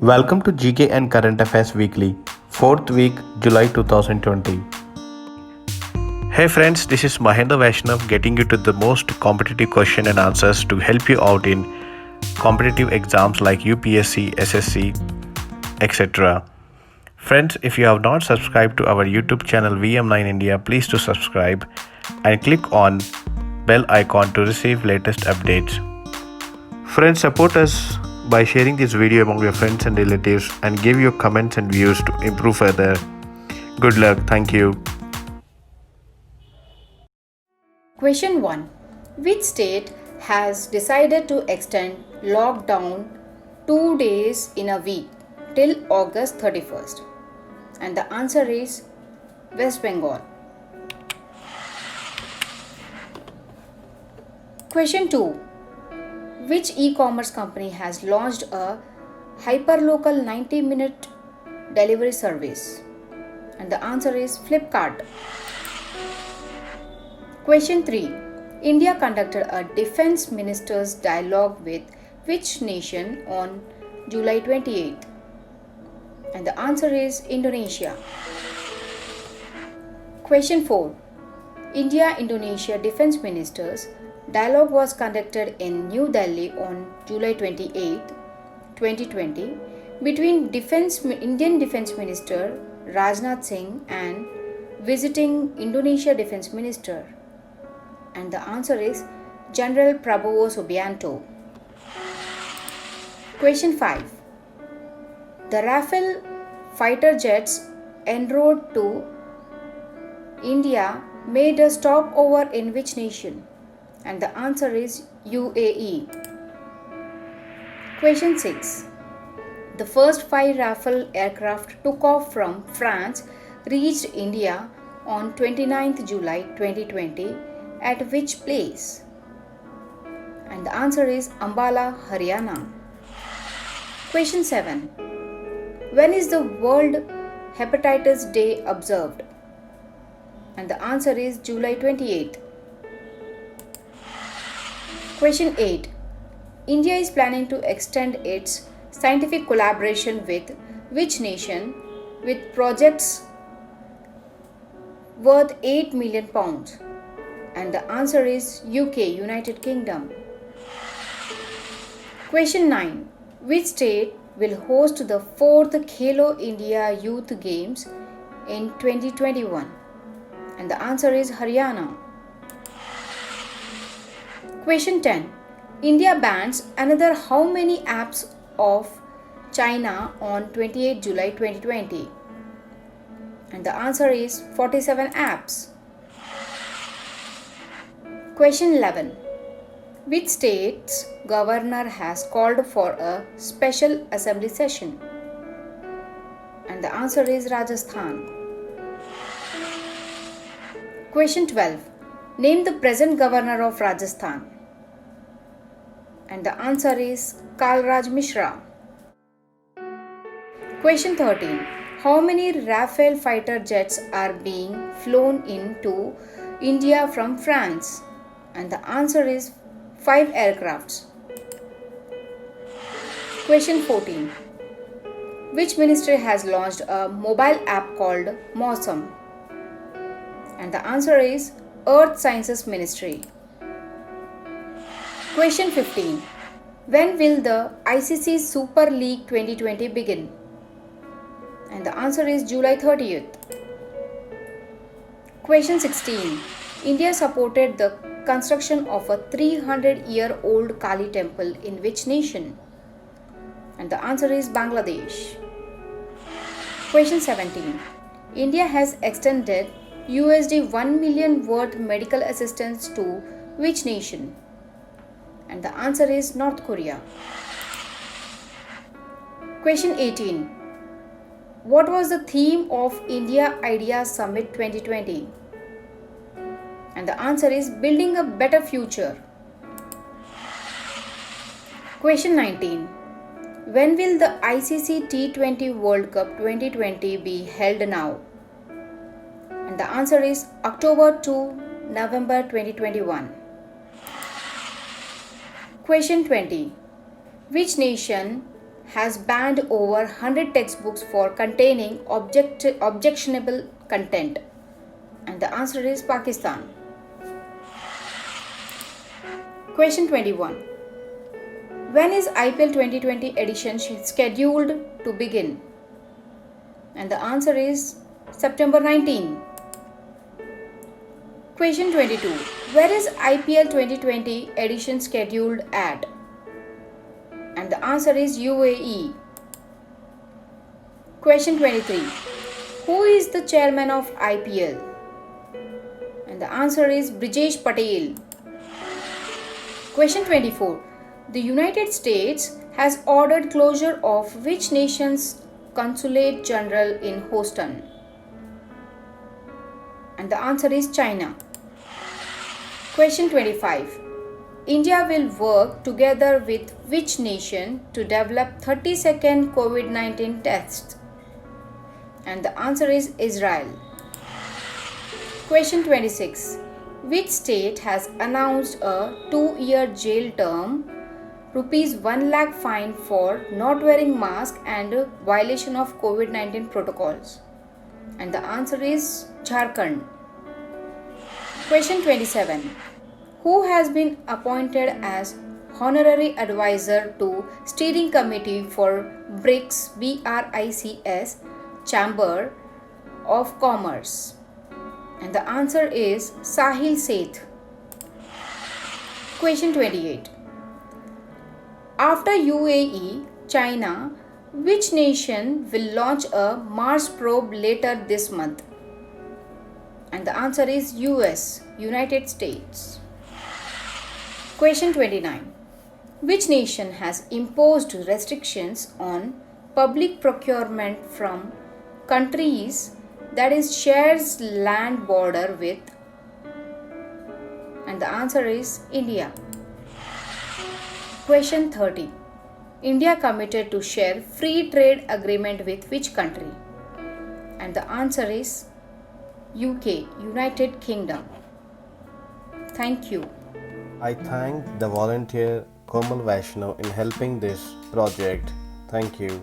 Welcome to GK and Current Affairs Weekly, 4th week, July 2020. Hey friends, this is Mahendra Vaishnav getting you to the most competitive question and answers to help you out in competitive exams like UPSC, SSC, etc. Friends, if you have not subscribed to our YouTube channel VM9 India, please do subscribe and click on bell icon to receive latest updates. Friends, support us by sharing this video among your friends and relatives and give your comments and views to improve further. Good luck. Thank you. Question 1. Which state has decided to extend lockdown 2 days in a week till August 31st? And the answer is West Bengal. Question 2. Which e-commerce company has launched a hyperlocal 90-minute delivery service? And the answer is Flipkart. Question 3. India conducted a defense ministers dialogue with which nation on July 28th? And the answer is Indonesia. Question 4. India-Indonesia defense ministers dialogue was conducted in New Delhi on July 28, 2020 between Indian Defence Minister Rajnath Singh and visiting Indonesia Defence Minister. And the answer is General Prabowo Subianto. Question 5. The Rafale fighter jets en route to India made a stopover in which nation? And the answer is UAE. Question 6. The first 5 Rafale aircraft took off from France reached India on 29th July 2020 at which place? And the answer is Ambala, Haryana. Question 7. When is the World Hepatitis Day observed? And the answer is July 28th. Question 8. India is planning to extend its scientific collaboration with which nation with projects worth £8 million? And the answer is UK, United Kingdom. Question 9. Which state will host the 4th Khelo India Youth Games in 2021? And the answer is Haryana. Question 10. India bans another how many apps of China on 28 July 2020? And the answer is 47 apps. Question 11. Which state's governor has called for a special assembly session? And the answer is Rajasthan. Question 12. Name the present governor of Rajasthan. And the answer is Kalraj Mishra. Question 13. How many Rafale fighter jets are being flown into India from France? And the answer is 5 aircrafts. Question 14. Which ministry has launched a mobile app called Mosam? And the answer is Earth Sciences Ministry. Question 15. When will the ICC Super League 2020 begin? And the answer is July 30th. Question 16. India supported the construction of a 300-year-old Kali temple in which nation? And the answer is Bangladesh. Question 17. India has extended $1 million worth medical assistance to which nation? And the answer is North Korea. Question 18. What was the theme of India Ideas Summit 2020? And the answer is Building a Better Future. Question 19. When will the ICC T20 World Cup 2020 be held now? And the answer is October to November 2021. Question 20. Which nation has banned over 100 textbooks for containing objectionable content? And the answer is Pakistan. Question 21. When is IPL 2020 edition scheduled to begin? And the answer is September 19. Question 22. Where is IPL 2020 edition scheduled at? And the answer is UAE. Question 23. Who is the chairman of IPL? And the answer is Brijesh Patel. Question 24. The United States has ordered closure of which nation's consulate general in Houston? And the answer is China. Question 25. India will work together with which nation to develop 30-second COVID-19 tests? And the answer is Israel. Question 26. Which state has announced a 2-year jail term, rupees 1 lakh fine for not wearing mask and violation of COVID-19 protocols? And the answer is Jharkhand. Question 27. Who has been appointed as honorary advisor to steering committee for BRICS Chamber of Commerce? And the answer is Sahil Seth. Question 28. After UAE, China, which nation will launch a Mars probe later this month? And the answer is US, United States. Question 29. Which nation has imposed restrictions on public procurement from countries that is shares land border with? And the answer is India. Question 30. India committed to share free trade agreement with which country? And the answer is UK, United Kingdom. Thank you. I thank the volunteer Komal Vaishnav in helping this project. Thank you.